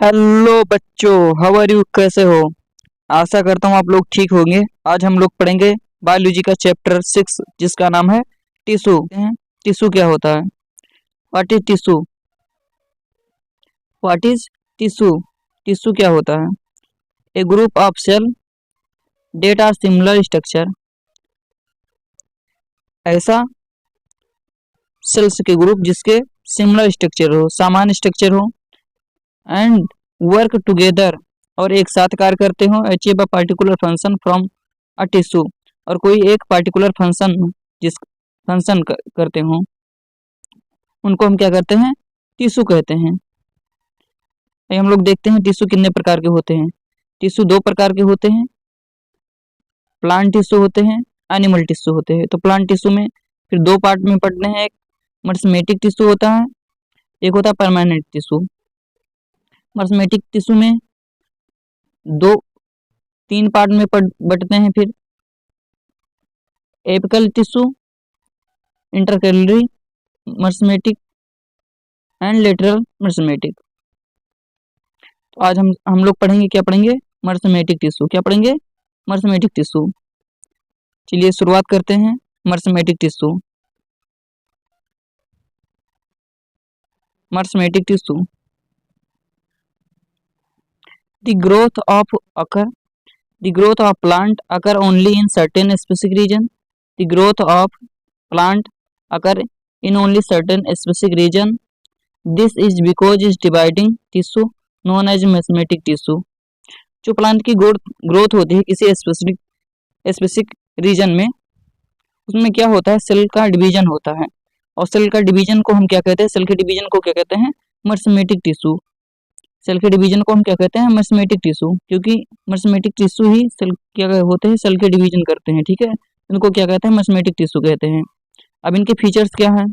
Hello बच्चों, how are you? कैसे हो? आशा करता हूँ आप लोग ठीक होंगे। आज हम लोग पढ़ेंगे बायोलॉजी का चैप्टर 6 जिसका नाम है टिश्यू। टिश्यू क्या होता है? What is tissue? What is tissue? Tissue क्या होता है? A group of cell that are similar structure. ऐसा सेल्स के ग्रुप जिसके सिमिलर स्ट्रक्चर हो, सामान्य स्ट्रक्चर हो, एंड वर्क टुगेदर और एक साथ कार्य करते हो, achieve a particular function from a tissue और कोई एक पार्टिकुलर फंक्शन जिस फंक्शन करते हो उनको हम क्या कहते हैं? टिश्यू कहते हैं। हम लोग देखते हैं टिश्यू कितने प्रकार के होते हैं। टिश्यू दो प्रकार के होते हैं, प्लांट टिश्यू होते हैं, एनिमल टिश्यू होते हैं। तो प्लांट टिश्यू में फिर दो पार्ट में पढ़ते हैं, एक मर्समेटिक टिश्यू होता है, एक होता है परमानेंट टिश्यू। मर्समेटिक टिश्यू में दो तीन पार्ट में बंटते हैं, फिर apical tissue, intercalary meristematic and lateral meristematic. तो आज हम लोग पढ़ेंगे, क्या पढ़ेंगे? Meristematic tissue. क्या पढ़ेंगे? Meristematic tissue. चलिए शुरुआत करते हैं। Meristematic tissue. Meristematic tissue, the growth of occur the growth of plant occur only in certain specific region. The growth of plant occur in only certain specific region. This is because its dividing tissue known as mesomatic tissue. जो plant की growth होती है किसी specific reason में, उसमें क्या होता है? सेल का डिवीजन होता है। और सेल का डिवीजन को हम क्या कहते हैं? सेल के डिवीजन को क्या कहते हैं? Meristematic tissue. सेल के डिवीजन को हम क्या कहते हैं? मर्समेटिक टिश्यू, क्योंकि मर्समेटिक टिश्यू ही सेल क्या होते हैं? सेल के डिवीजन करते हैं। ठीक है, इनको क्या कहते हैं? मर्समेटिक टिश्यू कहते हैं। अब इनके फीचर्स क्या है?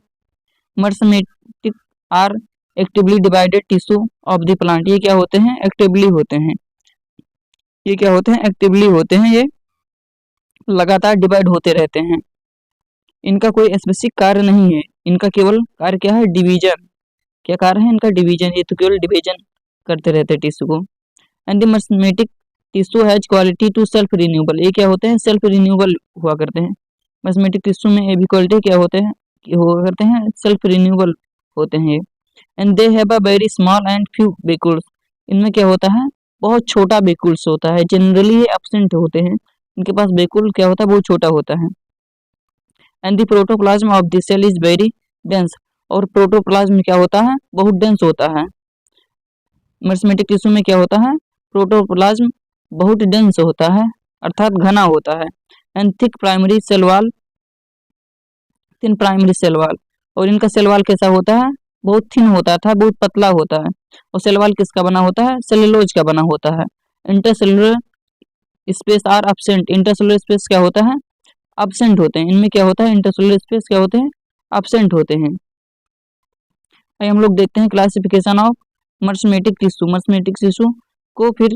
Meristematic are actively divided tissue of the plant. ये क्या होते हैं? एक्टिवली होते हैं। ये क्या होते हैं? एक्टिवली होते हैं। ये लगातार डिवाइड होते रहते हैं। इनका कोई स्पेसिफिक कार्य नहीं है, इनका केवल कार्य क्या है? डिवीजन। क्या कार्य है इनका? डिवीजन। ये तो केवल डिवीजन करते रहते हैं टिश्यू को। And the meristematic tissue has quality to self renewable. ये क्या होते हैं? सेल्फ रिन्यूएबल हुआ करते हैं। मर्समेटिक टिश्यू में ये भी क्वालिटी क्या होते हैं? हुआ करते हैं, सेल्फ रिन्यूएबल होते हैं ये। And they have a very small and few vacuoles. इनमें क्या होता है? बहुत छोटा बेकुल्स होता है। जनरली ये एब्सेंट होते हैं, इनके पास बेकुल क्या होता है? बहुत छोटा होता है। And the protoplasm of the cell is very dense. और प्रोटोप्लाज्म क्या होता है? बहुत डेंस होता है। मर्समेटिक टिश्यू में क्या होता है? प्रोटोप्लाज्म बहुत डेंस होता है, अर्थात घना होता है। And thick primary cell wall, thin primary cell wall. और इनका सेल वॉल कैसा होता है? बहुत थिन होता था, बहुत पतला होता है। और सेल वॉल किसका बना होता है? सेलुलोज का बना होता है। Intercellular space are absent. Intercellular space क्या होता है? एब्सेंट होते हैं। इनमें क्या होता है? इंटरसेलुलर स्पेस क्या होते हैं? एब्सेंट होते हैं। हम लोग देखते हैं classification of मर्समेटिक tissue. Meristematic tissue को फिर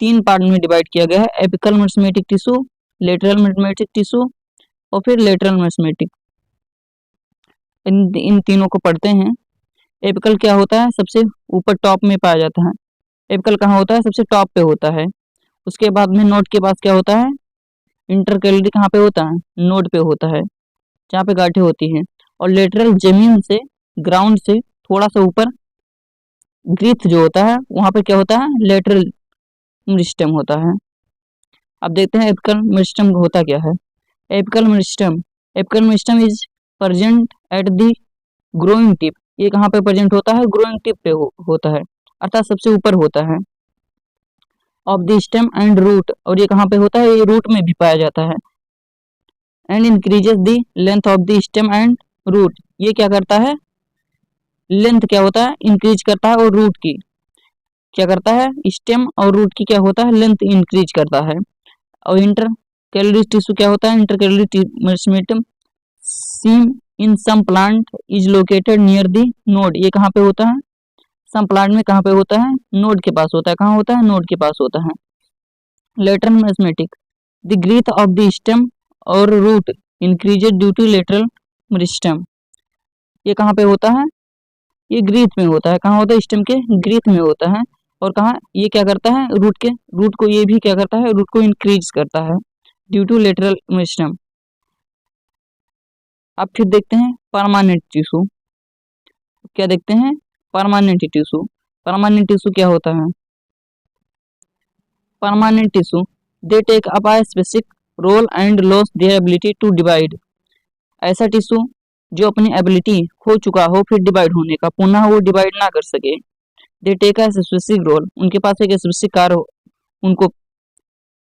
तीन पार्ट में डिवाइड किया गया है, एपिकल मर्समेटिक टिश्यू, लेटरल मर्समेटिक टिश्यू और फिर लेटरल मर्समेटिक। इन तीनों को पढ़ते हैं। एपिकल क्या होता है? सबसे ऊपर टॉप में पाया जाता है। एपिकल कहाँ होता है? सबसे टॉप पे होता है। उसके बाद में नोड के पास क्या होता है? इंटरकेलरी कहाँ पे होता है? नोड पे होता है, जहाँ पे गांठें होती हैं। और लेटरल जमीन से, ग्राउंड से थोड़ा सा ऊपर ग्रीथ जो होता है, वहां पे क्या होता है? लेटरल मेरिस्टेम होता है। अब देखते हैं एपिकल मेरिस्टेम होता क्या है। Apical meristem is present at the growing tip. ये कहाँ पे प्रेजेंट होता है? ग्रोइंग टिप पे होता है, अर्थात सबसे ऊपर होता है। Of the stem and root. और ये कहाँ पे होता है? ये रूट में भी पाया जाता है। And increases the length of the stem and root. ये क्या करता है? लेंथ क्या होता है? इंक्रीज करता है। और रूट की क्या करता है? स्टेम और रूट की क्या होता है? लेंथ इंक्रीज करता है। और इंटर कैलोरी टिश्यू क्या होता है? Intercalary meristematic seem in some plant is located near the node. ये कहाँ पे होता है? सम प्लांट में कहाँ पे होता है? नोड के पास होता है। कहाँ होता है? नोड के पास होता है। Lateral meristematic, the growth of the stem और root increased due to lateral meristem. ये कहाँ पे होता है? ये ग्रीथ में होता है। कहाँ होता है? स्टेम के ग्रीथ में होता है। और कहाँ ये क्या करता है, रूट को ये भी क्या करता है, रूट को इंक्रीज करता है ड्यू टू लेटरल मेरिस्टेम। अब फिर देखते हैं परमानेंट टिश्यू। क्या देखते हैं, परमानेंट टिश्यू। परमानेंट टिश्यू क्या होता है, permanent tissue they take up a specific role and loss their ability to divide. ऐसा टिश्यू जो अपनी एबिलिटी खो चुका हो फिर डिवाइड होने का, पुनः वो डिवाइड ना कर सके। They take a specific role, उनके पास एक स्पेसिफिक कार्य उनको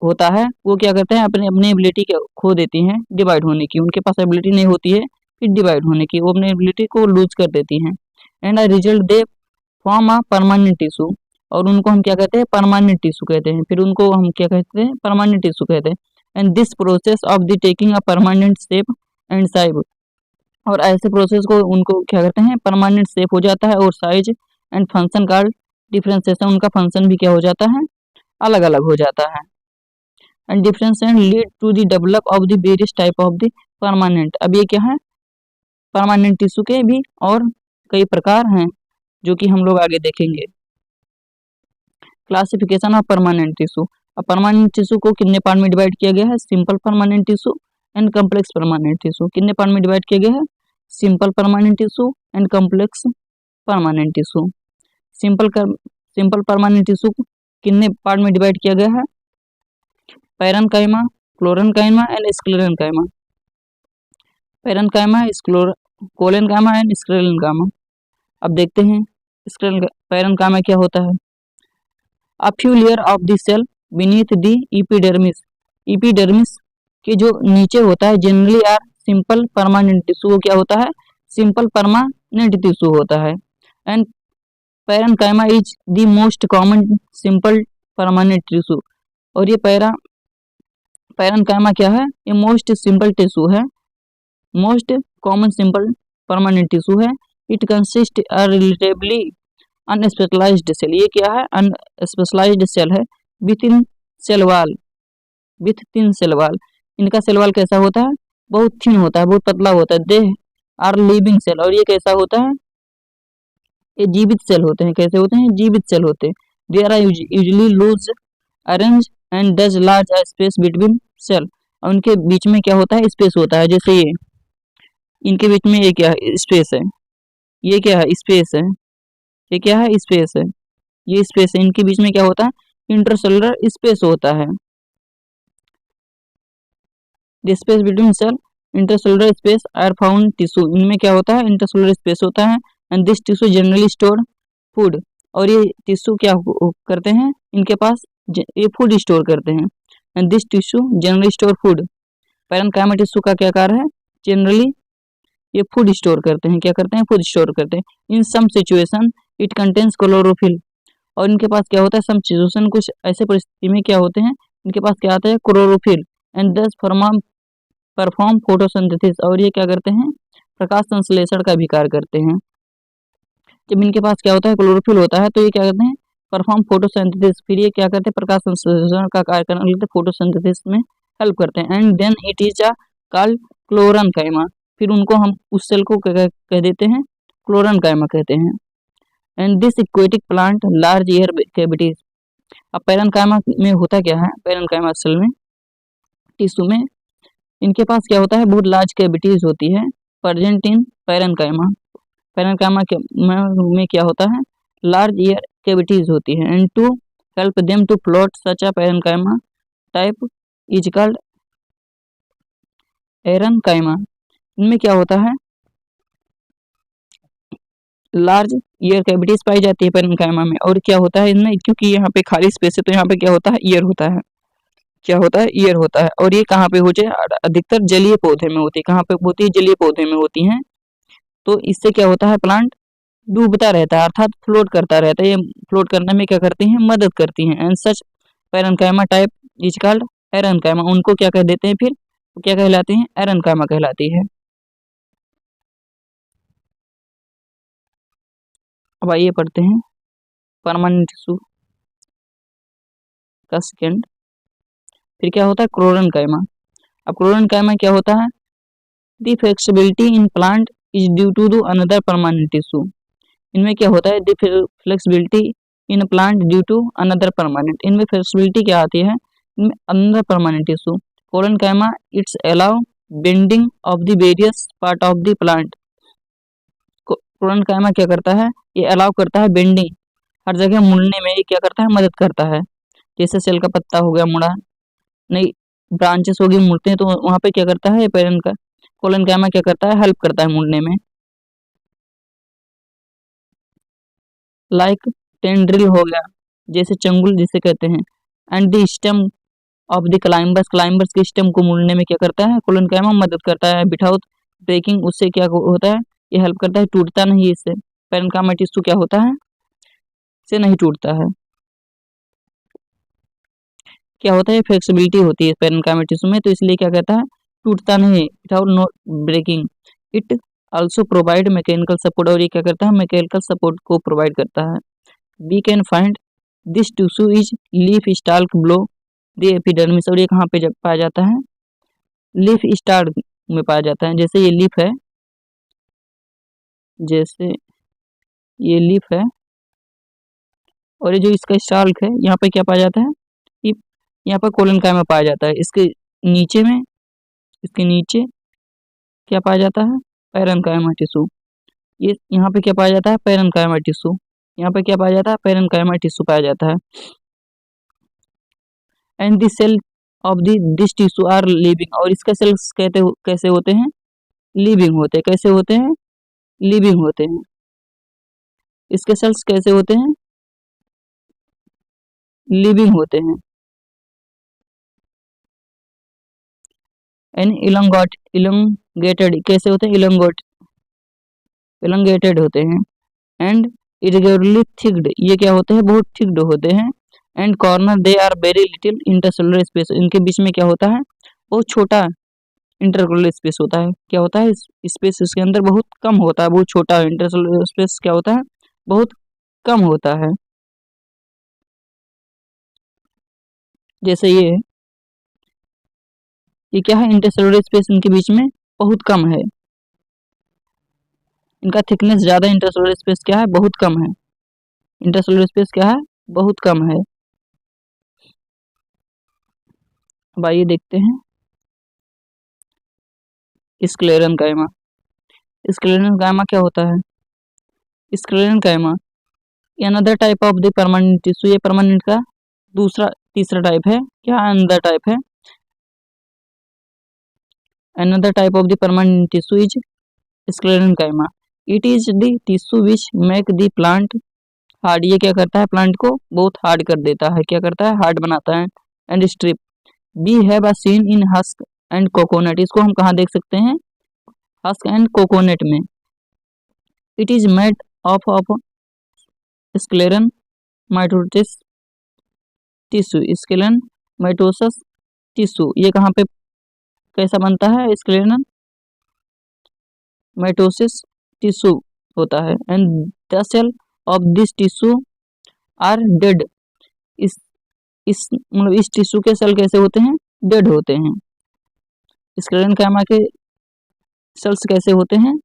होता है, वो क्या करते हैं, अपने अपनी एबिलिटी खो देती हैं डिवाइड होने की, उनके पास एबिलिटी नहीं होती है फिर डिवाइड होने की, वो अपनी एबिलिटी को लूज कर देती हैं। And a result they form a permanent tissue, और उनको हम क्या कहते हैं, परमानेंट टिश्यू कहते हैं, फिर उनको हम क्या कहते हैं, परमानेंट टिश्यू कहते हैं। And this process of the taking a permanent shape and size, और ऐसे प्रोसेस को उनको क्या करते हैं, परमानेंट शेप हो जाता है, और साइज एंड फंक्शन का डिफ्रेंसिएशन, उनका फंक्शन भी क्या हो जाता है, अलग अलग हो जाता है। And differentiation lead to the develop of the various type of the permanent. अब ये क्या है, परमानेंट टिश्यू के भी और कई प्रकार हैं जो कि हम लोग आगे देखेंगे। Classification of permanent tissue. अब परमानेंट टिश्यू को कितने पार्ट में डिवाइड किया गया है, simple permanent tissue and complex permanent tissue. कितने पार्ट में डिवाइड किया गया है, simple permanent tissue and complex permanent tissue. Simple permanent tissue कितने पार्ट में डिवाइड किया गया है, parenchyma, chlorenchyma and sclerenchyma. Parenchyma, collenchyma and sclerenchyma. अब देखते हैं पैरेन्काइमा क्या होता है। A few layer of the cell beneath the epidermis. Epidermis के जो नीचे होता है generally are simple permanent tissue, वो क्या होता है, सिंपल परमानेंट टिश्यू होता है। And parenchyma is the most common simple permanent tissue, और ये पैरेन्काइमा क्या है, ये मोस्ट सिंपल टिश्यू है, most common simple permanent tissue है। It consist a relatively unspecialized cell, ये क्या है, अनस्पेशलाइज्ड सेल है, with in cell wall, with thin cell wall. इनका सेल वाल कैसा होता है, बहुत थिन होता है, बहुत पतला होता है। दे आर लिविंग सेल, और ये कैसा होता है, ये जीवित सेल होते हैं। कैसे होते हैं, जीवित सेल होते हैं। They are usually loose arrange and does large space between cell, और उनके बीच में क्या होता है, स्पेस होता है। जैसे ये इनके बीच में ये क्या है, स्पेस है, ये क्या है, स्पेस है, ये क्या है, स्पेस है, ये स्पेस है। इनके बीच में क्या होता है, इंटरसेलुलर स्पेस होता है। The space between cell, intercellular space are found tissue, इनमें क्या होता है, इंटरसेलुलर स्पेस होता है। And this tissue generally store food, और ये टिश्यू क्या करते हैं, इनके पास ये फूड स्टोर करते हैं। And this tissue generally store food. Parenchyma tissue का क्या कार्य है, जनरली ये फूड स्टोर करते हैं, क्या करते हैं, फूड स्टोर करते हैं। In some situation it contains chlorophyll, और इनके पास क्या होता है, सम सिचुएशन, कुछ ऐसे परिस्थिति में क्या होते हैं, इनके पास क्या आता है, क्लोरोफिल। एंड दस परफॉर्म फोटोसिंथेसिस, और ये क्या करते हैं, प्रकाश संश्लेषण का भी कार्य करते हैं। जब इनके पास क्या होता है, क्लोरोफिल होता है, तो ये क्या करते हैं, परफॉर्म फोटोसिंथेसिस, फिर ये क्या करते हैं, प्रकाश संश्लेषण का कार्य करने के लिए फोटोसिंथेसिस में हेल्प करते हैं। And then it is a called chlorenchyma, फिर उनको हम उस सेल को कह देते हैं, क्लोरेन्काइमा कहते हैं। And this aquatic plant large air cavities. अब पैरेन्काइमा में होता क्या है, पैरेन्काइमा सेल में, टिश्यू में, इनके पास क्या होता है, बहुत लार्ज कैविटीज होती है प्रेजेंट इन पैरेन्काइमा। पैरेन्काइमा में क्या होता है, लार्ज एयर कैविटीज होती है। And to help them to float such a parenchyma type is called aerenchyma. इनमें क्या होता है, लार्ज ईयर कैविटीज पाई जाती है पैरेन्काइमा में, और क्या होता है इनमें, क्योंकि यहाँ पे खाली स्पेस है तो यहाँ पे क्या होता है, ईयर होता है, क्या होता है, ईयर होता है। और ये कहाँ पे हो जाए, अधिकतर जलीय पौधे में होती है। कहाँ पे होती है, जलीय पौधे में होती हैं। तो इससे क्या होता है, प्लांट डूबता रहता है, अर्थात फ्लोट करता रहता है। ये फ्लोट करने में क्या करती हैं, मदद करती हैं। And such parenchyma type is called एरेन्काइमा, उनको क्या कह देते हैं, फिर क्या कहलाते हैं, एरेन्काइमा कहलाती है। अब आइए पढ़ते हैं परमानेंट टिश्यू का सेकेंड। फिर क्या होता है, क्लोरेन्काइमा। अब क्लोरेन्काइमा क्या होता है, the flexibility in plant is due to the another permanent tissue. इनमें क्या होता है, the flexibility in plant due to another permanent, इनमें फ्लेक्सिबिलिटी क्या आती है, इनमें another permanent tissue. Collenchyma it's allow bending of the various part of the plant. Collenchyma क्या करता है, ये अलाउ करता है बेंडिंग, हर जगह मुड़ने में ये क्या करता है, मदद करता है। जैसे सेल का पत्ता हो गया मुड़ा, नई ब्रांचेस होगी मुड़ते हैं, तो वहाँ पे क्या करता है, पेरेंट का कोलेनकाइमा क्या करता है, हेल्प करता है मुड़ने में। लाइक टेंड्रिल हो गया, जैसे चंगुल जिसे कहते हैं। And the stem of the climbers, climbers के स्टेम को मुड़ने में क्या करता है, कोलेनकाइमा मदद करता है। विदाउट ब्रेकिंग, उससे क्या होता है, ये हेल्प करता है, टूटता नहीं इससे। पेरेन्काइमा टिश्यू क्या होता है, से नहीं टूटता है। क्या होता है, फ्लेक्सिबिलिटी होती है पेरेन्काइमा टिश्यू में, तो इसलिए क्या कहता है, टूटता नहीं without no breaking. It also provide mechanical support, और ये क्या करता है, मैकेनिकल सपोर्ट को प्रोवाइड करता है। We can find this tissue is leaf stalk below the epidermis, और ये कहाँ पे पाया जाता है, लीफ स्टाल्क में पाया जाता है। जैसे ये लीफ है, जैसे ये लीफ है, और ये जो इसका स्टाल्क है, यहाँ पे क्या पाया जाता है, ये यहाँ पर कोलेनकाइमा पाया जाता है। इसके नीचे में, इसके नीचे क्या पाया जाता है, पेरेन्काइमा टिश्यू। ये यहाँ पे क्या पाया जाता है, पेरेन्काइमा टिश्यू। यहाँ पे क्या पाया जाता है, पेरेन्काइमा टिश्यू पाया जाता है। And the cell of this tissue are living, और इसका सेल्स कैसे होते हैं, लिविंग होते हैं। कैसे होते हैं, लिविंग होते हैं। इसके सेल्स कैसे होते हैं, लिविंग होते हैं। एंड इलोंगेटेड, कैसे होते हैं, इलोंगेटेड होते हैं। एंड इरेगुलरली थिक्ड, ये क्या होते हैं, बहुत थिक्ड होते हैं। And corner they are very little intercellular space, इनके बीच में क्या होता है, बहुत छोटा इंटरसेलुलर स्पेस होता है। क्या होता है, स्पेस इसके अंदर बहुत कम होता है, बहुत छोटा इंटरसेलुलर स्पेस क्या होता है, बहुत कम होता है। जैसे ये क्या है, इंटरसेलुलर स्पेस इनके बीच में बहुत कम है, इनका थिकनेस ज़्यादा, इंटरसेलुलर स्पेस क्या है, बहुत कम है। इंटरसेलुलर स्पेस क्या है, बहुत कम है। अब आइए देखते हैं स्क्लेरेनकाइमा। स्क्लेरेनकाइमा क्या होता है, sclerenchyma another type of the permanent tissue, ये परमानेंट का तीसरा टाइप है। क्या अनदर टाइप है, another type of the permanent tissue is sclerenchyma. It is the tissue which make the plant hard, ये क्या करता है, प्लांट को बहुत हार्ड कर देता है, क्या करता है, हार्ड बनाता है। And strip, we have seen in husk and coconut, इसको हम कहाँ देख सकते हैं, हस्क एंड कोकोनट में। It is made of sclerenchymatous tissue, sclerenchymatous tissue, ये कहाँ पे कैसा बनता है, स्क्लेरन माइटोसिस टिश्यू होता है। And the cell of this tissue are dead, इस मतलब इस टिश्यू के सेल कैसे होते हैं, डेड होते हैं। स्क्लेरेनकाइमा के सेल्स कैसे होते हैं,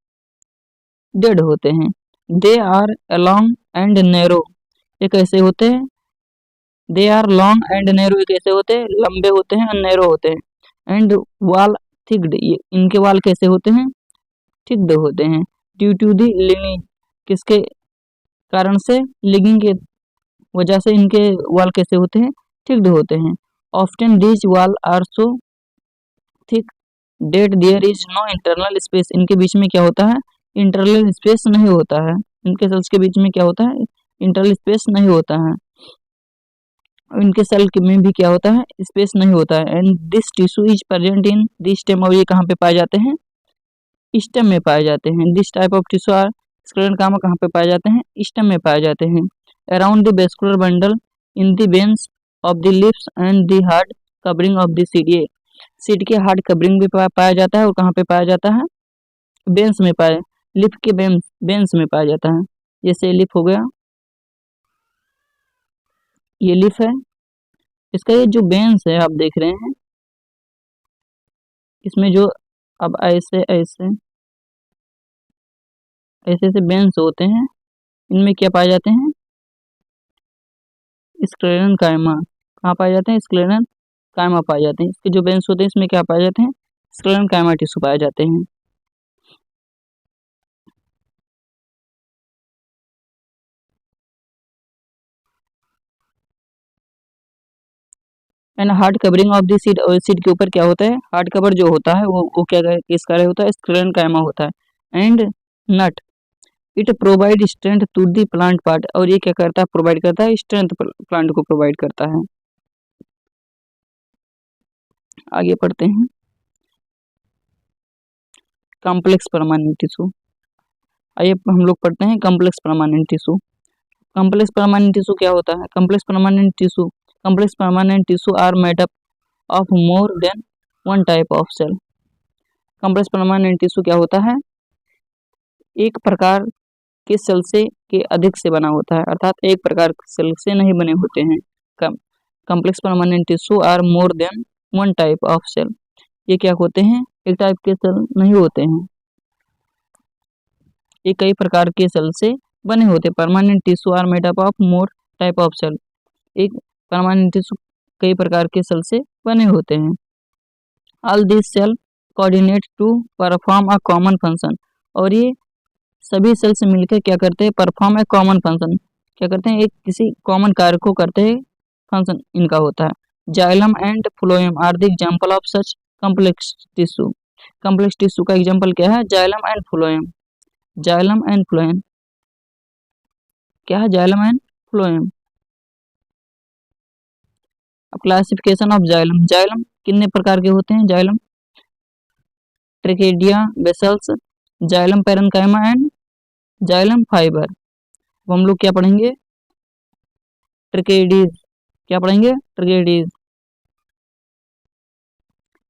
डेड होते हैं। They are long and narrow, ये कैसे होते हैं, they are long and narrow, ये कैसे होते हैं, लंबे होते हैं और नैरो होते हैं। एंड वाल थिक्ड, ये इनके वाल कैसे होते हैं, थिक्ड होते हैं। ड्यू टू दी लिंगिंग, किसके कारण से, लिंगिंग के वजह से इनके वाल कैसे होते हैं, थिक्ड होते हैं। Often these wall are so thick that there is no internal space, इनके बीच में क्या होता है, इंटरनल स्पेस नहीं होता है। इनके सेल्स के बीच में क्या होता है, इंटरनल स्पेस नहीं होता है। इनके सेल में भी क्या होता है, स्पेस नहीं होता है। And this tissue is present in this stem, और ये कहाँ पे पाए जाते हैं, स्टेम में पाए जाते हैं। This type of tissue are sclerenchyma कहाँ पे पाए जाते हैं, स्टेम में पाए जाते हैं। Around the vascular bundle in the veins of the lips and the hard covering of the seed, ये सीड के हार्ड कवरिंग भी पाया जाता है। और कहाँ पे पाया जाता है, बेंस में पाया, लिप के बेंस में पाया जाता है। जैसे लिप हो गया, ये लिप है, इसका ये जो बेंस है आप देख रहे हैं, इसमें जो अब ऐसे ऐसे ऐसे ऐसे बेंस होते हैं, इनमें क्या पाए जाते हैं, स्क्लेरन कायमा कहाँ पाए जाते हैं? स्क्लेरन कायमा पाए जाते हैं। इसके जो बेंस होते हैं इसमें क्या पाए जाते हैं? स्क्लेरन कायमा टिश्यू पाए जाते हैं। And hard covering of the seed, और सीड के ऊपर क्या होता है? हार्ड कवर जो होता है वो क्या किस कार्य होता है? स्क्लेरन कायमा होता है। And not it provide strength to the plant part, और ये क्या करता है? प्रोवाइड करता है स्ट्रेंथ प्लांट को प्रोवाइड करता है। आगे पढ़ते हैं। कॉम्प्लेक्स परमानेंट टिश्यू, आइए हम लोग पढ़ते हैं complex permanent tissue. Complex permanent tissue क्या होता है? Complex permanent tissue are made up of more than one type of cell. Complex permanent tissue क्या होता है? एक प्रकार के सेल से के अधिक से बना होता है, अर्थात एक प्रकार के सेल से नहीं बने होते हैं। Complex permanent tissue are more than one type of cell, ये क्या होते हैं? एक टाइप के सेल नहीं होते हैं, ये कई प्रकार के सेल से बने होते। Permanent tissue are made up of more type of cell, एक परमानेंट टिश्यू कई प्रकार के सेल से बने होते हैं। All this cell coordinate to perform a common function, और ये सभी सेल्स मिलकर क्या करते हैं? परफॉर्म ए कॉमन फंक्शन, क्या करते हैं? एक किसी कॉमन कार्य को करते हैं, फंक्शन इनका होता है। Xylem and phloem are the example of such complex tissue. Complex tissue का एग्जांपल क्या है? Xylem and phloem. Xylem and phloem क्या है? Xylem and phloem. अब क्लासिफिकेशन ऑफ जाइलम, जाइलम कितने प्रकार के होते हैं? Xylem tracheids vessels, xylem parenchyma and xylem fiber. अब हम लोग क्या पढ़ेंगे? ट्रिकेडीज, क्या पढ़ेंगे? ट्रिकेडीज।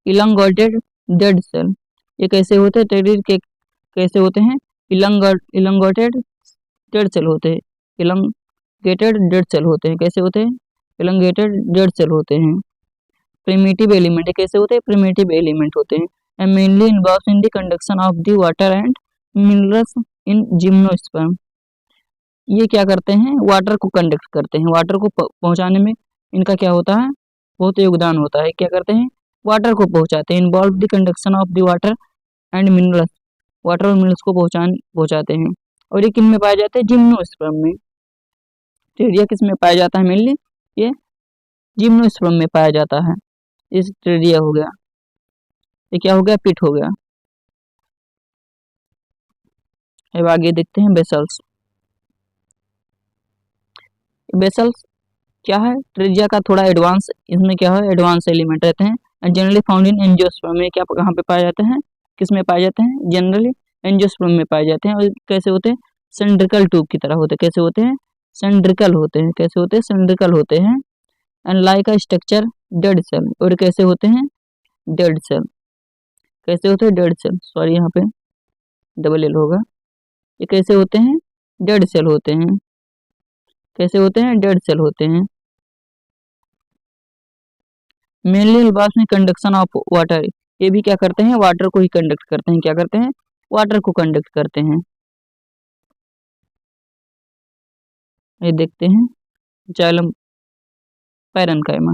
इलंगेटेड डेड सेल, ये कैसे होते हैं? ट्रिकेडीज के कैसे होते हैं? इलंगेटेड डेड सेल होते हैं। इलंगेटेड डेड सेल होते हैं, कैसे होते हैं? इलंगेटेड डेड सेल होते हैं। प्रिमिटिव एलिमेंट कैसे होते हैं? प्रिमिटिव एलिमेंट होते हैं। And mainly involve in the conduction of the water and minerals in gymnosperm, ये क्या करते हैं? वाटर को कंडक्ट करते हैं, वाटर को पहुंचाने में इनका क्या होता है? बहुत योगदान होता है। क्या करते हैं? वाटर को पहुंचाते हैं। Involve the conduction of the water and minerals, water और मिनरल्स को पहुंचाते हैं। और ये किन में पाया जाता है? जिम्नोस्पर्म में। टेरिया किस में पाया जाता है? मेनली ये जिम्नोस्पर्म में पाया जाता है। इस टेरिया हो गया, ये क्या हो गया? पिट हो गया। अब आगे देखते हैं बेसल्स। बेसल्स क्या है? ट्रेजिया का थोड़ा एडवांस, इसमें क्या है? एडवांस एलिमेंट रहते हैं। And generally found in angiosperm में, क्या कहाँ पे पाए जाते हैं? किस में पाए जाते हैं? जनरली एंजियोस्पर्म में पाए जाते हैं। और कैसे होते हैं? सिलिंड्रिकल ट्यूब की तरह होते हैं। कैसे होते हैं? सिलिंड्रिकल होते हैं। कैसे होते हैं? सिलिंड्रिकल होते हैं। And like a structure dead cell, और कैसे होते हैं? Dead cell. कैसे होते हैं? डेड सेल, सॉरी यहाँ पे डबल एल होगा। ये कैसे होते हैं? डेड सेल होते हैं। कैसे होते हैं? डेड सेल होते हैं। मेनली इन्वॉल्व में कंडक्शन ऑफ वाटर, ये भी क्या करते हैं? वाटर को ही कंडक्ट करते हैं। क्या करते हैं? वाटर को कंडक्ट करते हैं। ये देखते हैं जाइलम पैरेन्काइमा।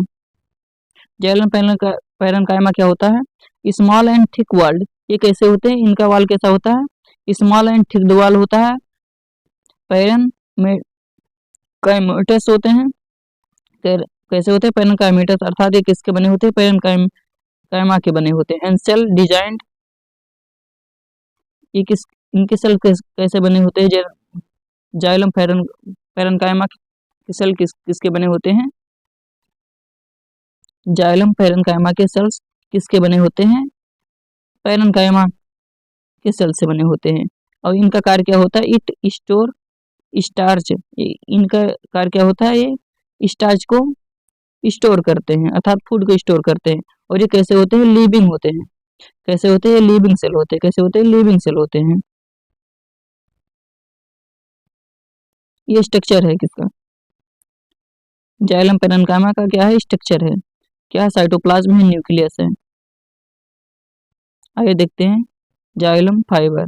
जाइलम पैरेन्काइमा क्या होता है? स्मॉल एंड थिक वॉल्ड, ये कैसे होते हैं? इनका वाल कैसा होता है? स्मॉल एंड थिक वाल होता है। पैरन में काइमेटस होते हैं। कैसे होते हैं? पैरेन्काइमेटस, अर्थात ये किसके बने होते हैं? पैरेन्काइमा के बने होते हैं। एंड सेल डिजाइन, ये किस इनके सेल कैसे बने होते हैं? जाइलम पैरेन्काइमा के सेल किसके बने होते हैं? जाइलम पैरेन्काइमा के सेल्स किसके बने होते हैं? पैरेन्काइमा के सेल से बने होते हैं। और इनका कार्य क्या होता है? इट स्टोर स्टार्च, इनका कार्य क्या होता है? ये स्टार्च को स्टोर करते हैं, अर्थात फूड को स्टोर करते हैं। और ये कैसे होते हैं? लिविंग होते हैं। कैसे होते हैं? लिविंग सेल होते हैं। कैसे होते हैं? लिविंग सेल होते हैं। ये स्ट्रक्चर है किसका? जाइलम पैरेन्काइमा का क्या है? स्ट्रक्चर है। क्या है? साइटोप्लाज्म है, न्यूक्लियस है। आइए देखते हैं जाइलम फाइबर,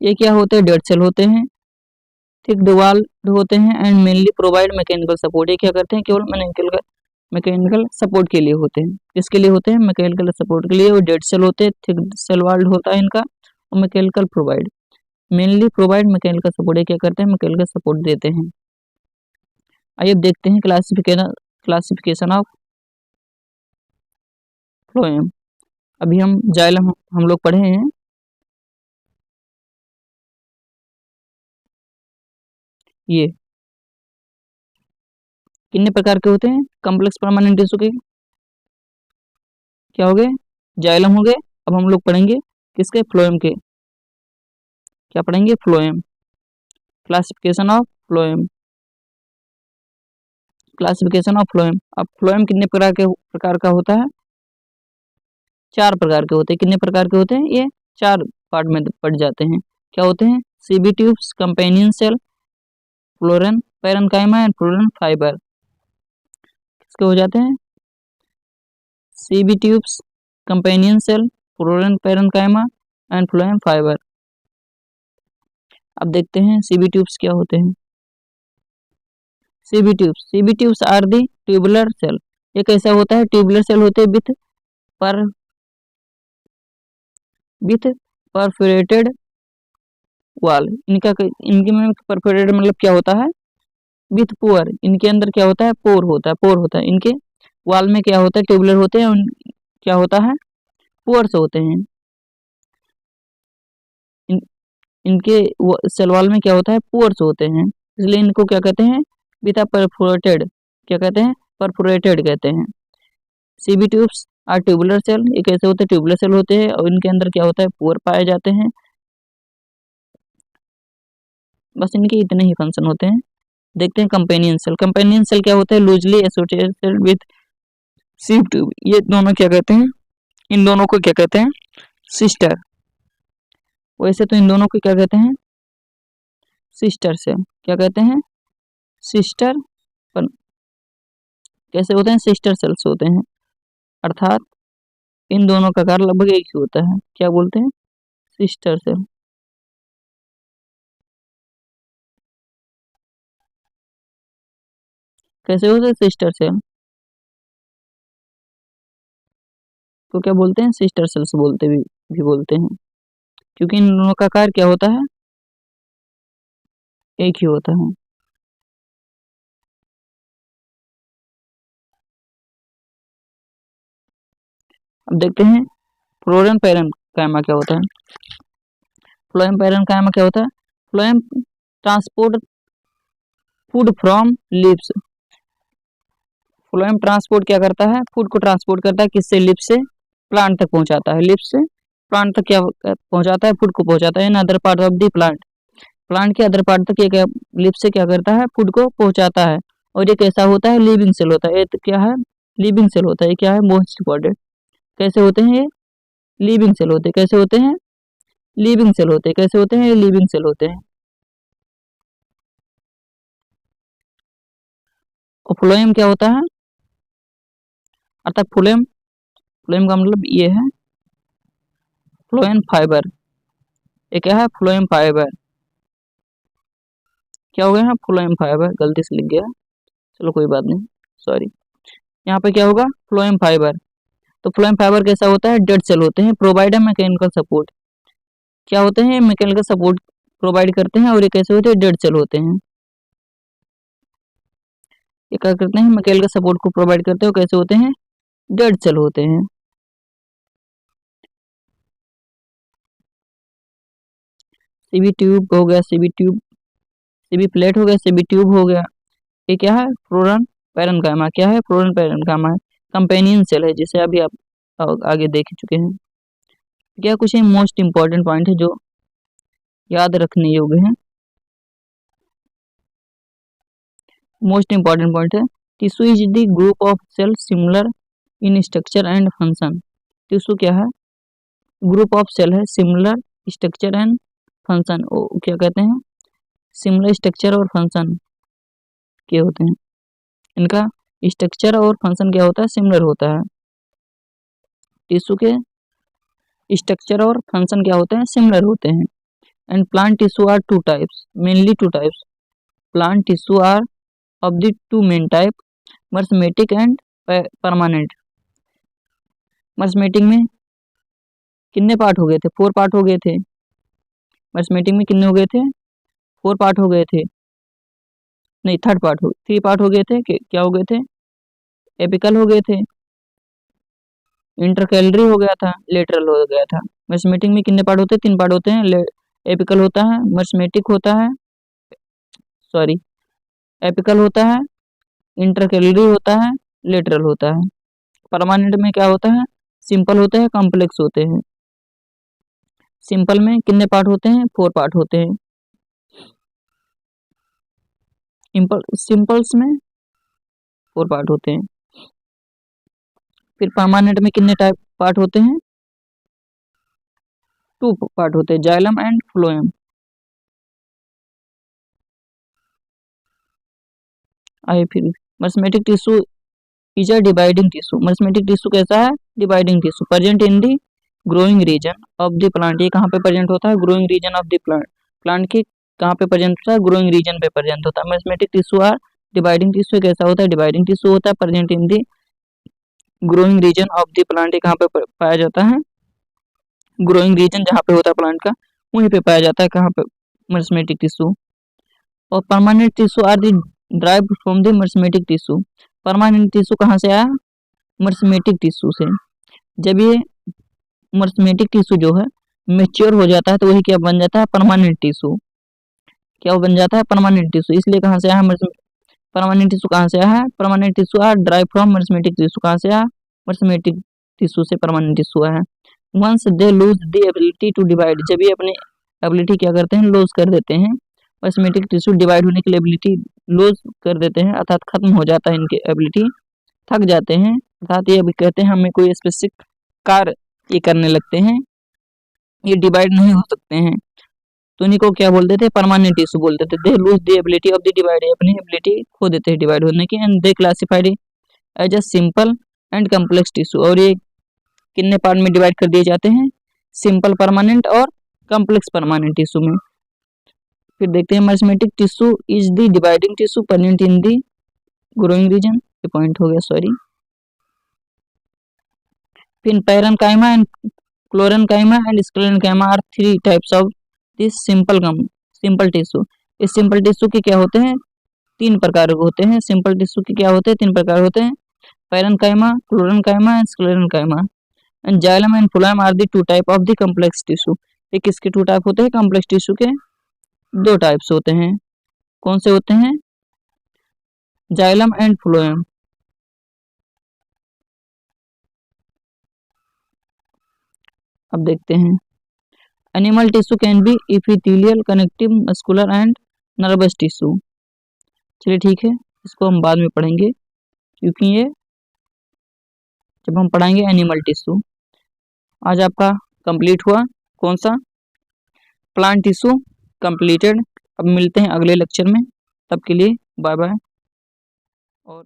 ये क्या होते हैं? डेड सेल होते हैं। थिक वॉल्ड होते हैं and mainly provide mechanical support. ये क्या करते हैं, केवल मैकेनिकल सपोर्ट के लिए होते हैं। किसके लिए होते हैं, मैकेनिकल सपोर्ट के लिए। वो डेड सेल होते हैं, थिक सेल वॉल्ड होता है इनका, और mechanical provide, mainly provide mechanical support. ये क्या करते हैं, मैकेनिकल सपोर्ट देते हैं। आइए अब देखते हैं क्लासिफिकेशन ऑफ फ्लोएम। अभी हम जाइलम हम लोग पढ़े हैं। ये कितने प्रकार के होते हैं, कॉम्प्लेक्स परमानेंट टिश्यू के क्या हो गए, जाइलम हो गए। अब हम लोग पढ़ेंगे किसके, फ्लोएम के। क्या पढ़ेंगे, phloem, classification of phloem, classification of phloem. अब फ्लोएम कितने प्रकार का होता है, 4 प्रकार के होते हैं। कितने प्रकार के होते हैं, ये 4 पार्ट में पढ़ जाते हैं। क्या होते हैं, sieve tubes, companion cell, phloem parenchyma and phloem fibre. किसके हो जाते हैं, sieve tubes, companion cell, phloem parenchyma and phloem fibre. अब देखते हैं सीबी ट्यूब्स क्या होते हैं। Sieve tubes are the tubular cell. ये कैसा होता है, ट्यूबुलर सेल होते हैं विथ परफोरेटेड वॉल। इनके में परफोरेटेड मतलब क्या होता है, विथ पोर। इनके अंदर क्या होता है, पोर होता है। इनके वॉल में क्या होता है, ट्यूबुलर होते हैं, क्या होता है, पोर्स होते हैं। इनके सेल वॉल में क्या होता है, पोर्स होते हैं, इसलिए इनको क्या कहते हैं, विथ परफोरेटेड, क्या कहते हैं, परफोरेटेड कहते हैं। Sieve tubes are tubular cell. ये कैसे होते हैं, ट्यूबुलर सेल होते हैं, और इनके अंदर क्या होता है, पोर पाए जाते हैं। बस इनके इतने ही फंक्शन होते हैं। देखते हैं कंपेनियन सेल। कंपेनियन सेल क्या होता है, loosely associated with sieve tube. ये दोनों क्या कहते हैं, इन दोनों को क्या कहते हैं, सिस्टर। वैसे तो इन दोनों को क्या कहते हैं, सिस्टर सेल। क्या कहते हैं, सिस्टर, पर कैसे होते हैं, सिस्टर सेल्स होते हैं। अर्थात इन दोनों का आकार लगभग एक ही होता है। क्या बोलते हैं, सिस्टर सेल। कैसे होते हैं, सिस्टर सेल तो क्या बोलते हैं, सिस्टर सेल्स भी बोलते हैं, क्योंकि इन दोनों का आकार क्या होता है, एक ही होता है। अब देखते हैं फ्लोएम पैरेन्काइमा क्या होता है। फ्लोएम पैरेन्काइमा क्या होता है, phloem transport food from lips. Phloem transport क्या करता है, फूड को ट्रांसपोर्ट करता है, किससे, लिप्स से प्लांट तक पहुंचाता है। लिप्स से प्लांट तक क्या पहुंचाता है, फूड को पहुंचाता है in other part of the plant. Plant के अदर पार्ट तक ये क्या, लिप्स से क्या करता है, फूड को पहुंचाता है। और ये कैसा होता है, लिविंग सेल होता है। ये तो क्या है, लिविंग सेल होता है। ये क्या है, मोस्ट इंपॉर्टेंट। कैसे होते हैं ये, लिविंग सेल होते हैं। कैसे होते हैं, लिविंग सेल होते हैं। कैसे होते हैं, ये लिविंग सेल होते हैं। और फ्लोएम क्या होता है, अर्थात फ्लोएम फ्लोएम का मतलब ये है, फ्लोएम फाइबर। ये क्या है, फ्लोएम फाइबर। क्या हो गया है, फ्लोएम फाइबर, गलती से लिख गया, चलो कोई बात नहीं, सॉरी। यहाँ पे क्या होगा, फ्लोएम फाइबर। तो फ्लोएम फाइबर कैसा होता है, डेड सेल होते हैं, प्रोवाइड मैकेनिकल सपोर्ट। क्या होते हैं, मैकेनिकल सपोर्ट प्रोवाइड करते हैं, और ये कैसे होते हैं, डेड सेल होते हैं। ये क्या करते हैं, मैकेनिकल सपोर्ट को प्रोवाइड करते हैं, और कैसे होते हैं, डेड सेल होते हैं। सीबी ट्यूब हो गया, सीबी प्लेट हो गया, सीबी ट्यूब हो गया। ये क्या है, फ्लोरम पैरेन्काइमा। क्या है, फ्लोरम पैरेन्काइमा है, कंपेनियन सेल है, जिसे अभी आप आगे देख चुके हैं। क्या कुछ मोस्ट इंपॉर्टेंट पॉइंट है जो याद रखने योग्य है। मोस्ट इंपॉर्टेंट पॉइंट है, tissue is the group of cell similar in structure and function. Tissue क्या है, ग्रुप ऑफ सेल है, सिमिलर स्ट्रक्चर एंड फंक्शन। क्या कहते हैं, सिमिलर स्ट्रक्चर और फंक्शन के होते हैं। इनका स्ट्रक्चर और फंक्शन क्या होता है, सिमिलर होता है। टिश्यू के स्ट्रक्चर और फंक्शन क्या होते हैं, सिमिलर होते हैं। And plant tissue are 2 types, mainly 2 types. Plant tissue are of the two main type, meristematic and permanent. Meristematic में कितने पार्ट हो गए थे? 4 पार्ट हो गए थे। मर्समेटिक में कितने हो गए थे? 4 पार्ट हो गए थे, नहीं 3rd पार्ट हो 3 पार्ट हो गए थे। क्या हो गए थे? एपिकल हो गए थे, इंटरकैलरी हो गया था, लेटरल हो गया था। मर्समेटिक में कितने पार्ट होते हैं? 3 पार्ट होते हैं। एपिकल होता है, मर्समेटिक होता है, सॉरी एपिकल होता है, इंटरकैलरी होता है, लेटरल होता है। परमानेंट में क्या होता है? सिंपल होते हैं, कॉम्प्लेक्स होते हैं। सिंपल में कितने पार्ट होते हैं? 4 पार्ट होते हैं। सिंपल्स में 4 पार्ट होते हैं। फिर परमानेंट में कितने टाइप पार्ट होते हैं? 2 पार्ट होते हैं, जाइलम एंड फ्लोएम। आइए फिर, meristematic tissue is a dividing tissue. Meristematic tissue कैसा है? Dividing tissue, present in the growing region of the plant. ये कहाँ पे प्रेजेंट होता है? Growing region of the plant. Plant के कहाँ पे प्रेजेंट होता है? ग्रोइंग रीजन पे प्रेजेंट होता है। Meristematic tissue or dividing tissue कैसा होता है? डिवाइडिंग टिश्यू होता है, present in the growing region of the plant. ये कहाँ पे पाया जाता है? ग्रोइंग रीजन जहाँ पे होता है प्लांट का, वहीं पे पाया जाता है। कहाँ पे? Meristematic tissue. और permanent tissue are the derived from the meristematic tissue. Permanent tissue कहाँ से आया? मर्समेटिक टिश्यू से। जब ये मर्समेटिक टिश्यू जो है मेच्योर हो जाता है तो वही क्या बन जाता है? Permanent tissue. क्या बन जाता है? Permanent tissue. इसलिए कहाँ से आया? परमानेंट टिश्यू कहाँ से आया है? Permanent tissue are derive from meristematic tissue. कहाँ से आया? मर्समेटिक टिश्यू से परमानेंट टिश्यू आया है। Once they lose the ability to divide, जब ये अपनी एबिलिटी क्या करते हैं? लूज कर देते हैं। मर्समेटिक टिश्यू डिवाइड होने के लिए एबिलिटी लूज कर देते हैं, अर्थात खत्म हो जाता है इनकी एबिलिटी, थक जाते हैं, अर्थात ये अभी कहते हैं हमें कोई स्पेसिफिक कार्य ये करने लगते हैं, ये डिवाइड नहीं हो सकते हैं, तो इन्हीं को क्या बोलते थे? परमानेंट टिश्यू बोलते थे। They lose the ability of the divide, अपनी एबिलिटी खो देते हैं डिवाइड होने की। And they classified as a simple and complex tissue. और ये कितने पार्ट में डिवाइड कर दिए जाते हैं? सिंपल परमानेंट और कम्प्लेक्स परमानेंट टिश्यू में। फिर देखते हैं, meristematic tissue is the dividing tissue present in the growing region. ये पॉइंट हो गया, सॉरी। फिर parenchyma and collenchyma and sclerenchyma are 3 types of this simple tissue. इस सिंपल टिश्यू के क्या होते हैं? 3 प्रकार होते हैं। सिंपल टिश्यू के क्या होते हैं? 3 प्रकार होते हैं, parenchyma, chlorenchyma and sclerenchyma. And xylem and phloem are the 2 type of the complex tissue. ये किसके 2 टाइप होते हैं? कम्प्लेक्स टिश्यू के 2 टाइप्स होते हैं। कौन से होते हैं? Xylem and phloem. अब देखते हैं, animal tissue can be epithelial, connective, muscular and nervous tissue. चलिए ठीक है, इसको हम बाद में पढ़ेंगे, क्योंकि ये जब हम पढ़ाएंगे एनिमल टिश्यू। आज आपका कंप्लीट हुआ कौन सा? Plant tissue completed. अब मिलते हैं अगले लेक्चर में, तब के लिए बाय बाय। और